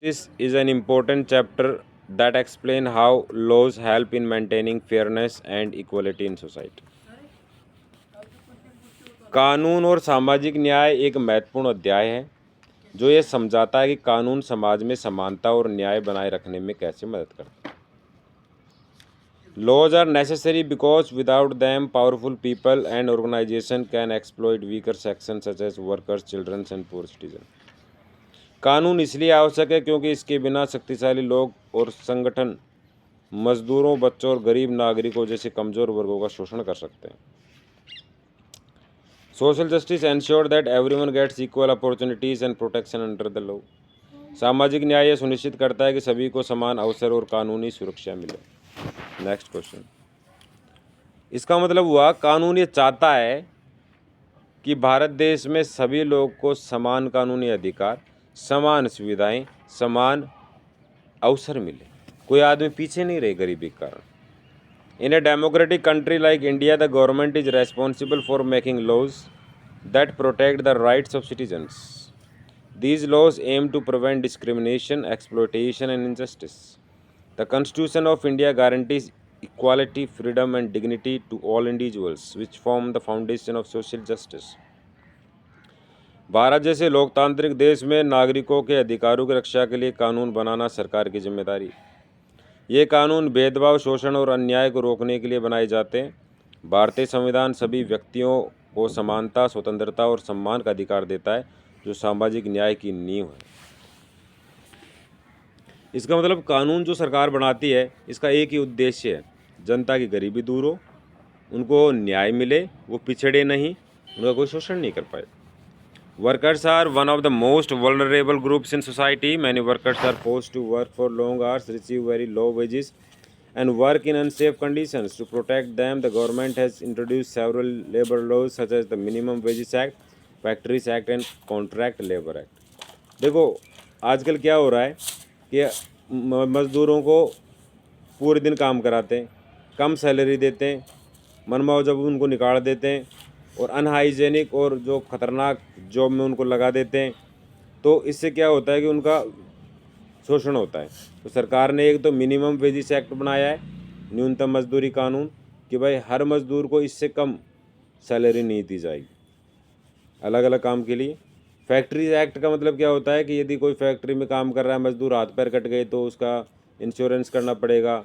This is an important chapter that explains how laws help in maintaining fairness and equality in society. कानून और सामाजिक न्याय एक महत्वपूर्ण अध्याय है जो ये समझाता है कि कानून समाज में समानता और न्याय बनाए रखने में कैसे मदद करता है। Laws are necessary because without them, powerful people and organizations can exploit weaker sections such as workers, children, and poor citizens. कानून इसलिए आवश्यक है क्योंकि इसके बिना शक्तिशाली लोग और संगठन मजदूरों, बच्चों और गरीब नागरिकों जैसे कमजोर वर्गों का शोषण कर सकते हैं। Social justice ensure that everyone gets equal opportunities and protection under the law. सामाजिक न्याय यह सुनिश्चित करता है कि सभी को समान अवसर और कानूनी सुरक्षा मिले। Next question. इसका मतलब हुआ कानून ये चाहता है कि भारत देश में सभी लोगों को समान कानूनी अधिकार, समान सुविधाएं, समान अवसर मिले, कोई आदमी पीछे नहीं रहे गरीबी के कारण। In a democratic country like India, the government is responsible for making laws that protect the rights of citizens. These laws aim to prevent discrimination, exploitation, and injustice. The Constitution of India guarantees equality, freedom, and dignity to all individuals, which form the foundation of social justice. Bharat जैसे लोकतांत्रिक देश में नागरिकों के अधिकारों की रक्षा के लिए कानून बनाना सरकार की जिम्मेदारी है। ये कानून भेदभाव, शोषण और अन्याय को रोकने के लिए बनाए जाते हैं। भारतीय संविधान सभी व्यक्तियों को समानता, स्वतंत्रता और सम्मान का अधिकार देता है, जो सामाजिक न्याय की नींव है। इसका मतलब कानून जो सरकार बनाती है, इसका एक ही उद्देश्य है, जनता की गरीबी दूर हो, उनको न्याय मिले, वो पिछड़े नहीं, उनका कोई शोषण नहीं कर पाए। Workers are one of the most vulnerable groups in society. Many workers are forced to work for long hours, receive very low wages, and work in unsafe conditions. To protect them, the government has introduced several labor laws such as the Minimum Wages Act, Factories Act, and Contract Labor Act. देखो आजकल क्या हो रहा है कि मजदूरों को पूरे दिन काम कराते हैं, कम सैलरी देते हैं, मनमाव जब उनको निकाल देते हैं और अनहाइजेनिक और जो ख़तरनाक जॉब में उनको लगा देते हैं। तो इससे क्या होता है कि उनका शोषण होता है। तो सरकार ने एक तो मिनिमम वेजेस एक्ट बनाया है, न्यूनतम मजदूरी कानून, कि भाई हर मजदूर को इससे कम सैलरी नहीं दी जाएगी अलग अलग काम के लिए। फैक्ट्रीज एक्ट का मतलब क्या होता है कि यदि कोई फैक्ट्री में काम कर रहा है मजदूर, हाथ पैर कट गए तो उसका इंश्योरेंस करना पड़ेगा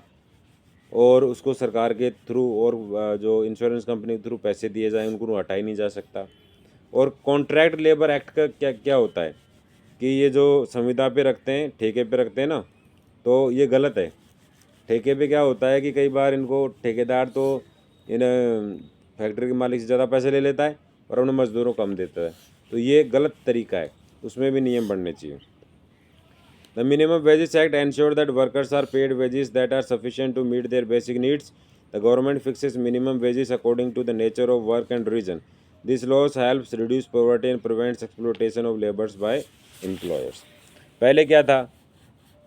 और उसको सरकार के थ्रू और जो इंश्योरेंस कंपनी के थ्रू पैसे दिए जाएँ, उनको हटाई नहीं जा सकता। और कॉन्ट्रैक्ट लेबर एक्ट का क्या क्या होता है कि ये जो संविदा पे रखते हैं, ठेके पे रखते हैं ना, तो ये गलत है। ठेके पे क्या होता है कि कई बार इनको ठेकेदार तो इन फैक्ट्री के मालिक से ज़्यादा पैसे ले लेता है और अपने मज़दूरों को कम देता है, तो ये गलत तरीका है, उसमें भी नियम बनने चाहिए। The Minimum Wages Act ensures that workers are paid wages that are sufficient to meet their basic needs. The government fixes minimum wages according to the nature of work and region. This laws helps reduce poverty and prevents exploitation of laborers by employers. पहले क्या था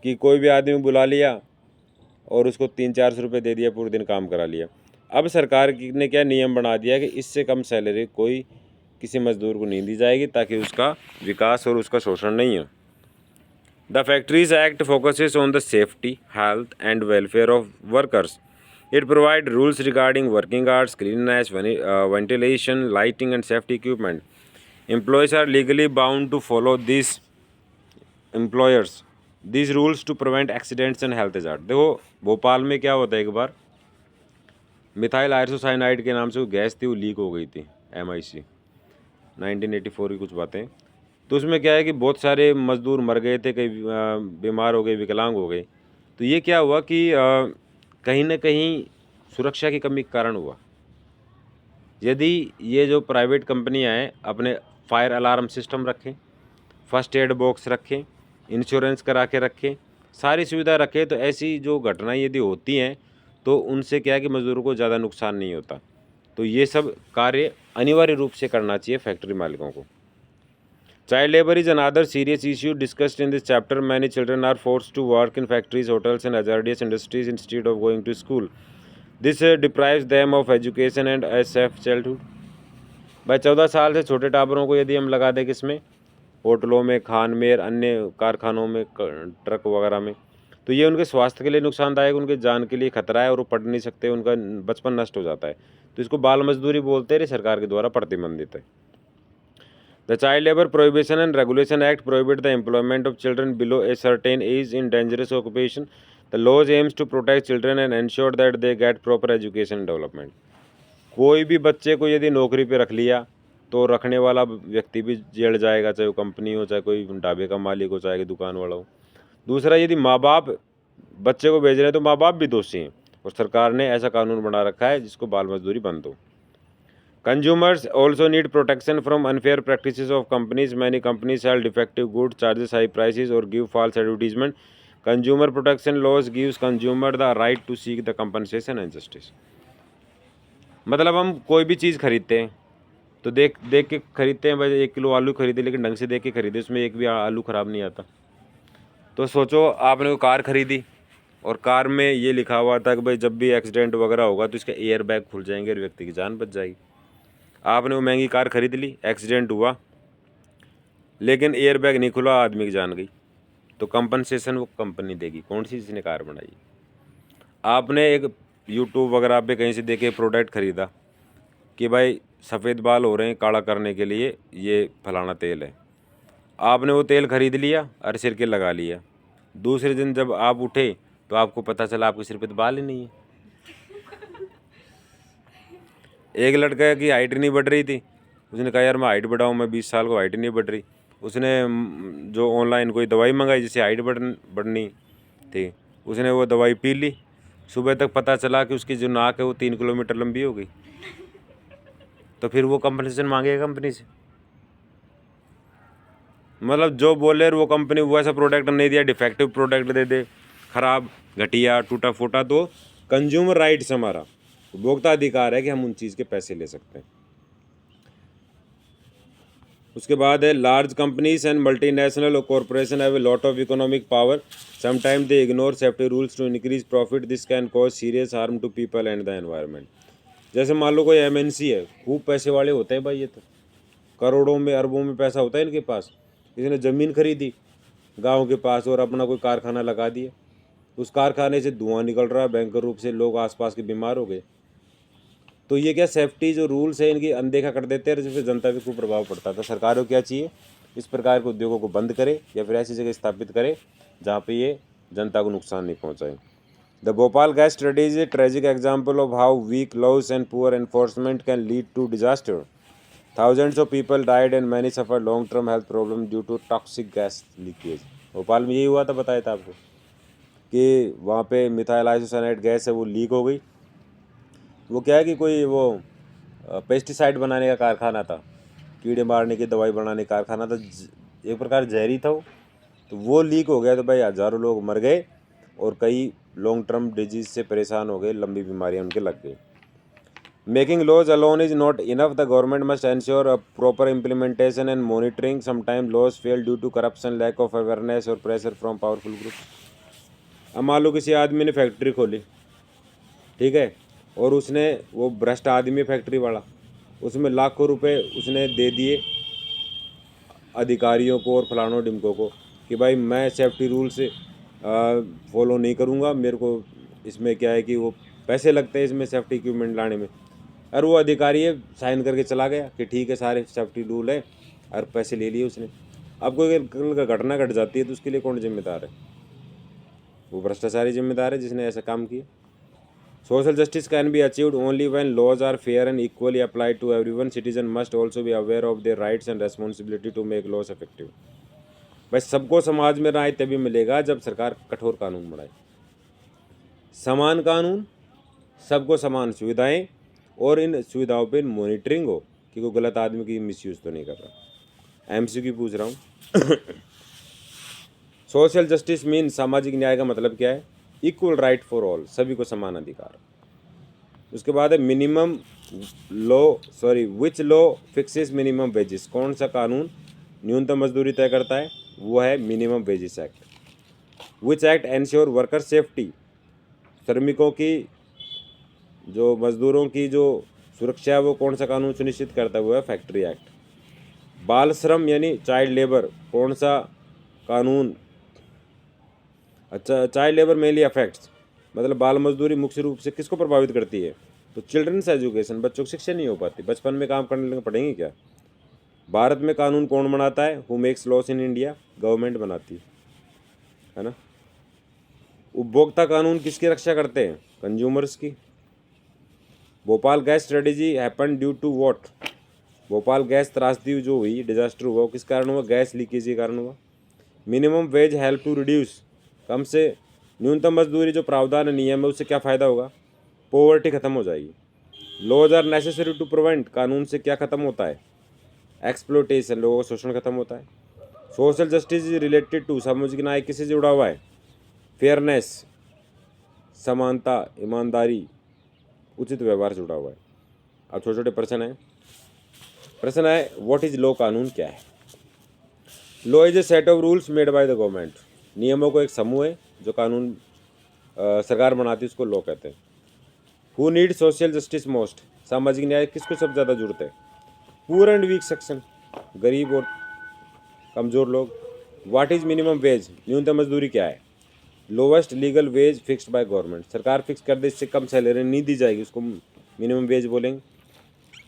कि कोई भी आदमी बुला लिया और उसको 300-400 रुपये दे दिया, पूरे दिन काम करा लिया। अब सरकार ने क्या नियम बना दिया कि इससे कम सैलरी कोई किसी मजदूर को नहीं दी जाएगी ताकि उसका विकास और उसका शोषण नहीं हो। The Factories Act focuses on the safety, health, and welfare of workers. It provides rules regarding working hours, cleanliness, ventilation, lighting, and safety equipment. Employees are legally bound to follow these rules to prevent accidents and health hazard. देखो भोपाल में क्या होता है, एक बार methyl isocyanide के नाम से वो गैस थी, वो लीक हो गई थी, MIC 1984 की कुछ बातें। तो उसमें क्या है कि बहुत सारे मज़दूर मर गए थे, कई बीमार हो गए, विकलांग हो गए। तो ये क्या हुआ कि कहीं ना कहीं सुरक्षा की कमी के कारण हुआ। यदि ये जो प्राइवेट कंपनियां हैं अपने फायर अलार्म सिस्टम रखें, फर्स्ट एड बॉक्स रखें, इंश्योरेंस करा के रखें, सारी सुविधा रखें, तो ऐसी जो घटनाएं यदि होती हैं तो उनसे क्या है कि मज़दूरों को ज़्यादा नुकसान नहीं होता। तो ये सब कार्य अनिवार्य रूप से करना चाहिए फैक्ट्री मालिकों को। Child labor is another serious issue discussed in this chapter. Many children are forced to work in factories, hotels, and hazardous industries instead of going to school. This deprives them of education and a safe childhood. भाई 14 साल से छोटे टाबरों को यदि हम लगा दें किसमें, होटलों में, खान में, अन्य कारखानों में, ट्रक वगैरह में। तो ये उनके स्वास्थ्य के लिए नुकसानदायक, उनके जान के लिए खतरा है और वो पढ़ नहीं सकते, उनका बचपन नष्ट हो जाता है। तो इसको बाल मजदूरी बोलते हैं, ये सरकार के द्वारा प्रतिबंधित है। The child labour prohibition and regulation act prohibit the employment of children below a certain age in dangerous occupation. The laws aims to protect children and ensure that they get proper education and development. कोई भी बच्चे को यदि नौकरी पे रख लिया तो रखने वाला व्यक्ति भी जेल जाएगा, चाहे वो कंपनी हो, चाहे कोई ढाबे का मालिक हो, चाहे दुकान वाला हो। दूसरा, यदि माँ बाप बच्चे को भेज रहे हैं तो माँ बाप भी दोषी हैं, और सरकार ने ऐसा कानून बना रखा है जिसको बाल मजदूरी बंद हो। Consumers also need protection from unfair practices of companies. Many companies sell defective goods, charges high prices, or give false advertisement. Consumer protection laws gives consumer the right to seek the compensation and justice. मतलब हम कोई भी चीज़ खरीदते हैं तो देख देख के खरीदते हैं। भाई 1 किलो आलू खरीदे, लेकिन ढंग से देख के खरीदे, उसमें एक भी आलू ख़राब नहीं आता। तो सोचो, आपने वो कार खरीदी और कार में ये लिखा हुआ था कि भाई जब भी एक्सीडेंट वगैरह होगा तो इसके एयर बैग खुल जाएंगे और व्यक्ति की जान बच जाएगी। आपने वो महंगी कार खरीद ली, एक्सीडेंट हुआ, लेकिन एयर बैग नहीं खुला, आदमी की जान गई, तो कंपनसेशन वो कंपनी देगी। कौन सी जिसने कार बनाई। आपने एक यूट्यूब वगैरह पे कहीं से देखे प्रोडक्ट खरीदा कि भाई सफ़ेद बाल हो रहे हैं, काला करने के लिए ये फलाना तेल है। आपने वो तेल खरीद लिया और सिर के लगा लिया। दूसरे दिन जब आप उठे तो आपको पता चला आपके सिर पे तो बाल ही नहीं है। एक लड़का की हाइट नहीं बढ़ रही थी, उसने कहा यार मैं हाइट बढ़ाऊँ, मैं 20 साल को हाइट नहीं बढ़ रही। उसने जो ऑनलाइन कोई दवाई मंगाई जिससे हाइट बढ़नी थी, उसने वो दवाई पी ली। सुबह तक पता चला कि उसकी जो नाक है वो 3 किलोमीटर लंबी हो गई। तो फिर वो कंपनसेशन मांगेगा कंपनी से। मतलब जो बोले वो कंपनी वो ऐसा प्रोडक्ट नहीं दिया, डिफेक्टिव प्रोडक्ट दे दे, ख़राब, घटिया, टूटा फूटा, तो कंज्यूमर राइट्स हमारा उपभोक्ता अधिकार है कि हम उन चीज़ के पैसे ले सकते हैं। उसके बाद है large companies and multinational corporation have a lot of economic power, sometime they ignore safety rules to increase profit, this can cause serious harm to people and the environment. जैसे मान लो कोई एमएनसी है, खूब पैसे वाले होते हैं भाई, ये तो करोड़ों में अरबों में पैसा होता है इनके पास। इसने ज़मीन खरीदी गांव के पास और अपना कोई कारखाना लगा दिया, उस कारखाने से धुआं निकल रहा है भयंकर रूप से, लोग आसपास के बीमार हो गए। तो ये क्या सेफ्टी जो रूल्स है इनकी अनदेखा कर देते हैं, जिससे जनता पे खूब प्रभाव पड़ता है। तो सरकार को क्या चाहिए, इस प्रकार के उद्योगों को बंद करे या फिर ऐसी जगह स्थापित करे जहाँ पे ये जनता को नुकसान नहीं पहुँचाए। The Bhopal gas tragedy is a tragic example of how weak laws and poor enforcement can lead to disaster. Thousands of people died and many suffered long-term health problems due to toxic gas leakage. Bhopal में यही हुआ था, बताया था आपको कि वहाँ पे मिथाइल आइसोसाइनेट गैस है वो लीक हो गई। वो क्या है कि कोई वो पेस्टिसाइड बनाने का कारखाना था, कीड़े मारने की दवाई बनाने का कारखाना था, एक प्रकार जहरी था वो। तो वो लीक हो गया तो भाई हज़ारों लोग मर गए और कई लॉन्ग टर्म डिजीज़ से परेशान हो गए, लंबी बीमारियाँ उनके लग गई। Making laws alone is not enough. The government must ensure a proper implementation and monitoring. Sometimes laws fail due to corruption, lack of awareness or pressure from powerful groups. अब मान लो किसी आदमी ने फैक्ट्री खोली, ठीक है, और उसने वो भ्रष्ट आदमी फैक्ट्री वाला, उसमें लाखों रुपए उसने दे दिए अधिकारियों को और फलानों डिमकों को कि भाई मैं सेफ्टी रूल से फॉलो नहीं करूँगा, मेरे को इसमें क्या है कि वो पैसे लगते हैं इसमें सेफ्टी इक्विपमेंट लाने में। और वो अधिकारी साइन करके चला गया कि ठीक है सारे सेफ्टी रूल है, और पैसे ले लिए उसने। अब कोई कल का घटना घट जाती है तो उसके लिए कौन जिम्मेदार है? वो भ्रष्टाचारी जिम्मेदार है जिसने ऐसा काम किया। Social justice can be achieved only when laws are fair and equally applied to everyone. Citizen must also be aware of their rights and responsibility to make laws effective. भाई सबको समाज में न्याय तभी मिलेगा जब सरकार कठोर कानून बनाए, समान कानून, सबको समान सुविधाएं, और इन सुविधाओं पे मॉनिटरिंग हो कि कोई गलत आदमी की मिसयूज़ तो नहीं कर रहा। एमसीक्यू पूछ रहा हूँ। सोशल जस्टिस मीन सामाजिक न्याय का मतलब क्या है? इक्वल राइट फॉर ऑल, सभी को समान अधिकार। उसके बाद है minimum which law fixes minimum wages. कौन सा कानून न्यूनतम मजदूरी तय करता है? वो है minimum wages act. Which act ensure worker safety, श्रमिकों की जो मजदूरों की जो सुरक्षा है वो कौन सा कानून सुनिश्चित करता है? वो है फैक्ट्री एक्ट। बाल श्रम यानी चाइल्ड लेबर कौन सा कानून, अच्छा चाइल्ड लेबर मेनली अफेक्ट्स, मतलब बाल मजदूरी मुख्य रूप से किसको प्रभावित करती है, तो चिल्ड्रंस एजुकेशन, बच्चों की शिक्षा नहीं हो पाती, बचपन में काम करने लगे पढ़ेंगे क्या। भारत में कानून कौन बनाता है, who makes loss in India, government बनाती है ना। उपभोक्ता कानून किसकी रक्षा करते हैं, कंज्यूमर्स की। Bhopal gas strategy happen due to what, Bhopal gas त्रासदी जो हुई, डिजास्टर हुआ, वो किस कारण हुआ, गैस लीकेज के कारण हुआ। Minimum wage help to reduce, कम से न्यूनतम मजदूरी जो प्रावधान नियम है उससे क्या फ़ायदा होगा, पॉवर्टी खत्म हो जाएगी। Laws are necessary to prevent, कानून से क्या खत्म होता है, एक्सप्लोटेशन, लोगों का शोषण खत्म होता है। Social justice is related to, सामाजिक न्याय किससे जुड़ा हुआ है, फेयरनेस, समानता, ईमानदारी, उचित व्यवहार से जुड़ा हुआ है। अब छोटे छोटे प्रश्न है व्हाट इज लॉ, कानून क्या है। Law is a set of rules made by the government, नियमों को एक समूह है जो कानून सरकार बनाती है, उसको लॉ कहते हैं। Who need social justice most, सामाजिक न्याय किसको सबसे ज़्यादा जरूरत है, पुअर एंड वीक सेक्शन, गरीब और कमज़ोर लोग। व्हाट इज़ मिनिमम वेज, न्यूनतम मजदूरी क्या है, lowest legal wage fixed by government, सरकार फिक्स कर दे, इससे कम सैलरी नहीं दी जाएगी, उसको मिनिमम वेज बोलेंगे।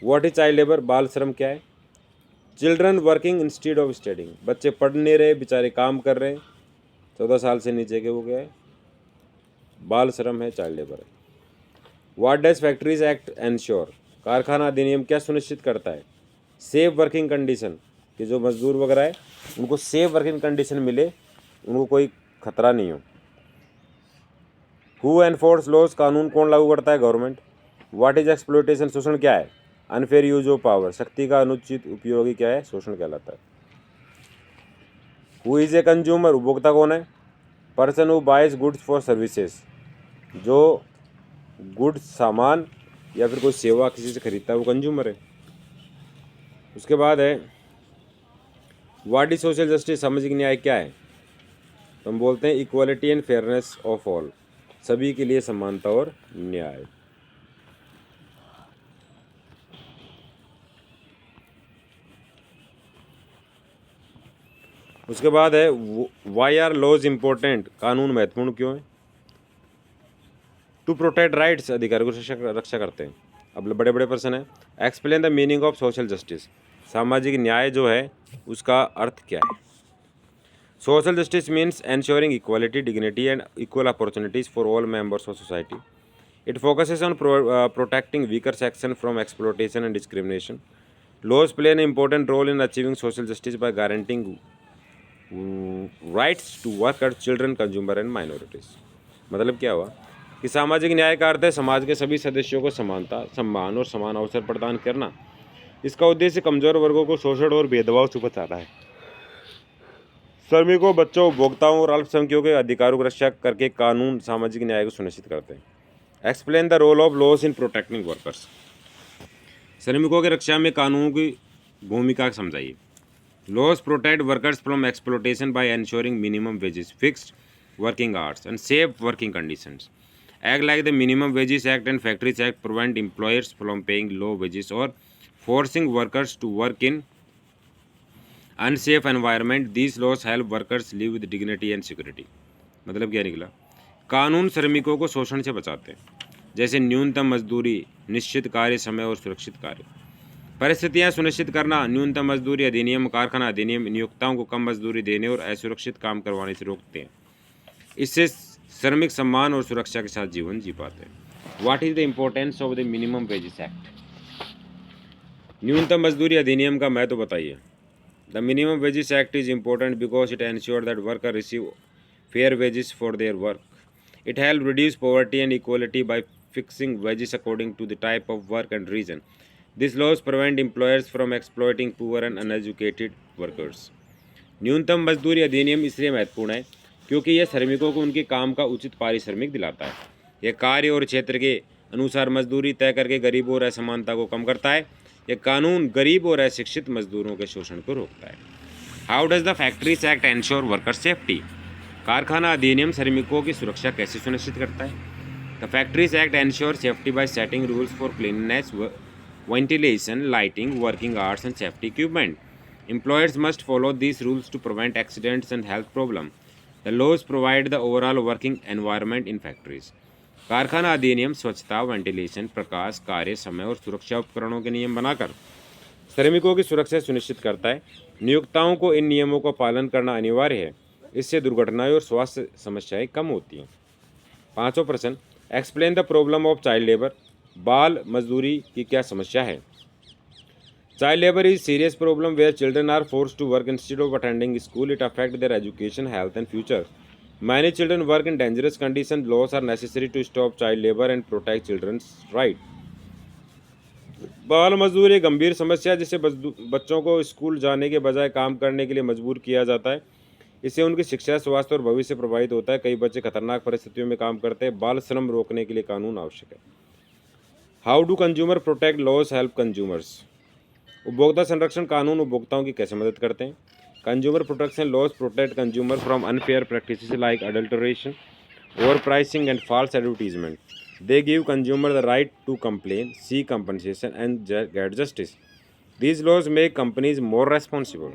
व्हाट इज चाइल्ड लेबर, बाल श्रम क्या है, children working instead of studying, बच्चे पढ़ नहीं रहे, बेचारे काम कर रहे हैं, 14 साल से नीचे के, वो क्या है, बाल श्रम है, चाइल्ड लेबर है। What does factories act ensure, कारखाना अधिनियम क्या सुनिश्चित करता है, सेफ वर्किंग कंडीशन, कि जो मजदूर वगैरह है उनको सेफ वर्किंग कंडीशन मिले, उनको कोई खतरा नहीं हो। हु एनफोर्स लॉज, कानून कौन लागू करता है, गवर्नमेंट। व्हाट इज एक्सप्लोइटेशन, शोषण क्या है, अनफेयर यूज ऑफ पावर, शक्ति का अनुचित उपयोग ही क्या है, शोषण कहलाता है। हु इज ए कंज्यूमर, उपभोक्ता कौन है, person who buys goods for services, जो गुड्स सामान या फिर कोई सेवा किसी से खरीदता है वो कंज्यूमर है। उसके बाद है व्हाट इज सोशल जस्टिस, सामाजिक न्याय क्या है, तो हम बोलते हैं equality and fairness of all, सभी के लिए समानता और न्याय। उसके बाद है वाई आर लॉज इम्पोर्टेंट, कानून महत्वपूर्ण क्यों है, टू प्रोटेक्ट राइट्स, अधिकारों की रक्षा करते हैं। अब बड़े बड़े प्रश्न है, explain the meaning of social justice, सामाजिक न्याय जो है उसका अर्थ क्या है। Social justice means ensuring equality, dignity and equal opportunities for all members of society. It focuses on protecting weaker section from exploitation and discrimination. Laws play an important role in achieving social justice by guaranteeing rights to workers, children, consumer and minorities। मतलब क्या हुआ कि सामाजिक न्याय का अर्थ है समाज के सभी सदस्यों को समानता, सम्मान और समान अवसर प्रदान करना। इसका उद्देश्य कमजोर वर्गों को शोषण और भेदभाव से बचाना है। श्रमिकों, बच्चों, उपभोक्ताओं और अल्पसंख्यकों के अधिकारों की रक्षा करके कानून सामाजिक न्याय को सुनिश्चित करते हैं। Explain the role of laws in protecting workers, श्रमिकों की रक्षा में कानूनों की भूमिका समझाइए। Laws protect workers from exploitation by ensuring minimum wages, fixed working hours and safe working conditions. Act like the Minimum Wages Act and Factories Act prevent employers from paying low wages or forcing workers to work in unsafe environment. These laws help workers live with dignity and security। मतलब क्या निकला, कानून श्रमिकों को शोषण से बचाते हैं, जैसे न्यूनतम मजदूरी, निश्चित कार्य समय और सुरक्षित कार्य परिस्थितियां सुनिश्चित करना। न्यूनतम मजदूरी अधिनियम, कारखाना अधिनियम नियोक्ताओं को कम मजदूरी देने और असुरक्षित काम करवाने से रोकते हैं। इससे श्रमिक सम्मान और सुरक्षा के साथ जीवन जी पाते हैं। What is the importance of the minimum wages act, न्यूनतम मजदूरी अधिनियम का महत्व बताइए। The minimum wages act is important because it ensure that worker receive fair wages for their work. It help reduce poverty and equality by fixing wages according to the type of work and region. This laws prevent employers from exploiting poor and uneducated workers. न्यूनतम मजदूरी अधिनियम इसलिए महत्वपूर्ण है क्योंकि यह श्रमिकों को उनके काम का उचित पारिश्रमिक दिलाता है। यह कार्य और क्षेत्र के अनुसार मजदूरी तय करके गरीबों और असमानता को कम करता है। यह कानून गरीब और अशिक्षित मजदूरों के शोषण को रोकता है। How does the factories act ensure worker safety, कारखाना अधिनियम श्रमिकों की सुरक्षा कैसे सुनिश्चित करता है। The factories act ensure safety by setting rules for cleanness, ventilation, lighting, working hours and safety equipment. Employers must follow these rules to prevent accidents and health problems. The laws provide the overall working environment in factories. कारखाना अधिनियम स्वच्छता, ventilation, प्रकाश, कार्य समय और सुरक्षा उपकरणों के नियम बनाकर श्रमिकों की सुरक्षा सुनिश्चित करता है। नियोक्ताओं को इन नियमों का पालन करना अनिवार्य है। इससे दुर्घटनाएं और स्वास्थ्य समस्याएं कम होती हैं। 5वां प्रश्न, explain the problem of child labour. बाल मजदूरी की क्या समस्या है? Child labor is serious problem where children are forced to work instead of attending school. It affects their education, health and future. Many children work in dangerous conditions. Laws are necessary to stop child labor and protect children's right. बाल मजदूरी एक गंभीर समस्या है जिससे बच्चों को school जाने के बजाय काम करने के लिए मजबूर किया जाता है। इससे उनकी शिक्षा, स्वास्थ्य और भविष्य प्रभावित होता है। कई बच्चे खतरनाक परिस्थितियों में काम करते हैं। बाल श्रम रोकने के लिए कानून आवश्यक है। How do consumer protect laws help consumers. उपभोक्ता संरक्षण कानून उपभोक्ताओं की कैसे मदद करते हैं? Consumer protection laws protect consumer from unfair practices like adulteration, over pricing and false advertisement. They give consumer the right to complain, seek compensation and get justice. These laws make companies more responsible.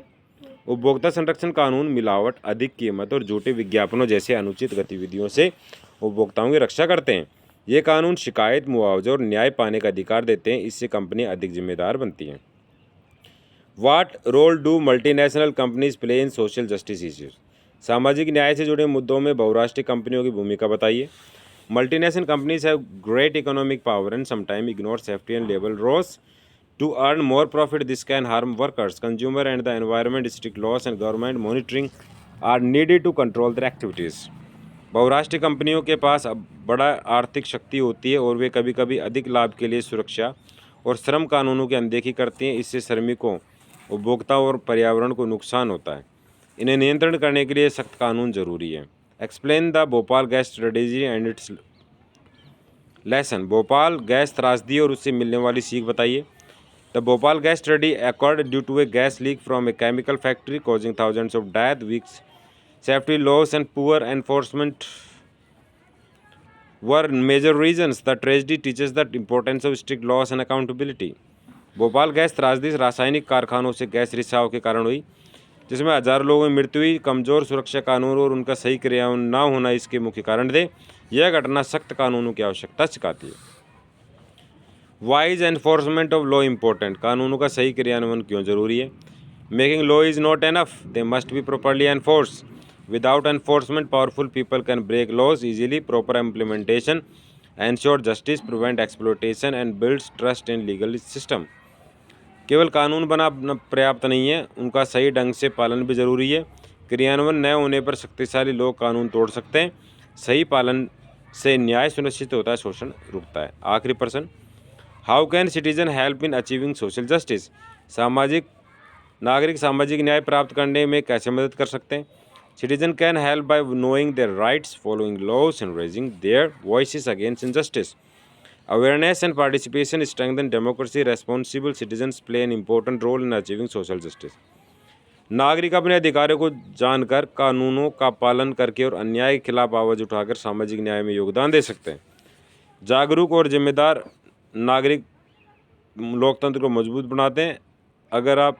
उपभोक्ता संरक्षण कानून मिलावट, अधिक कीमत और झूठे विज्ञापनों जैसे अनुचित गतिविधियों से उपभोक्ताओं की रक्षा करते हैं। ये कानून शिकायत, मुआवजा और न्याय पाने का अधिकार देते हैं। इससे कंपनी अधिक जिम्मेदार बनती हैं। What role do multinational companies play in social justice issues? सामाजिक न्याय से जुड़े मुद्दों में बहुराष्ट्रीय कंपनियों की भूमिका बताइए। Multinational companies have great economic power and sometimes ignore safety and labor laws to earn more profit. This can harm workers, consumer and the environment. Strict laws and government monitoring are needed to control their activities. बहुराष्ट्रीय कंपनियों के पास अब बड़ा आर्थिक शक्ति होती है और वे कभी कभी अधिक लाभ के लिए सुरक्षा और श्रम कानूनों की अनदेखी करती हैं। इससे श्रमिकों, उपभोक्ताओं और पर्यावरण को नुकसान होता है। इन्हें नियंत्रण करने के लिए सख्त कानून जरूरी है। Explain the Bhopal gas tragedy and its lesson. भोपाल गैस त्रासदी और उससे मिलने वाली सीख बताइए। The Bhopal gas tragedy occurred due to a gas leak from a chemical factory causing thousands of death. Weak safety laws and poor enforcement were major reasons. The tragedy teaches the importance of strict laws and accountability. Bhopal gas त्रासदी रासायनिक कारखानों से gas रिसाव के कारण हुई, जिसमें हजारों लोगों की मृत्यु हुई। कमजोर सुरक्षा कानून और उनका सही क्रियान्वयन न होना इसके मुख्य कारण थे। यह घटना सख्त कानूनों की आवश्यकता सिखाती है। Why's enforcement of law important. कानूनों का सही क्रियान्वयन क्यों जरूरी है? Making law is not enough, they must be properly enforce. Without enforcement powerful people can break laws easily. Proper implementation ensure justice, prevent exploitation and builds trust in legal system. केवल कानून बनाना पर्याप्त नहीं है, उनका सही ढंग से पालन भी जरूरी है। क्रियान्वयन न होने पर शक्तिशाली लोग कानून तोड़ सकते हैं। सही पालन से न्याय सुनिश्चित होता है, शोषण रुकता है। आखिरी प्रश्न, how can citizen help in achieving social justice. नागरिक सामाजिक न्याय प्राप्त करने में कैसे मदद कर सकते हैं? Citizen can help by knowing their rights, following laws and raising their voices against injustice. Awareness and participation strengthen democracy. Responsible citizens play an important role in achieving social justice. नागरिक अपने अधिकारों को जानकर, कानूनों का पालन करके और अन्याय के खिलाफ आवाज़ उठाकर सामाजिक न्याय में योगदान दे सकते हैं। जागरूक और जिम्मेदार नागरिक लोकतंत्र को मजबूत बनाते हैं। अगर आप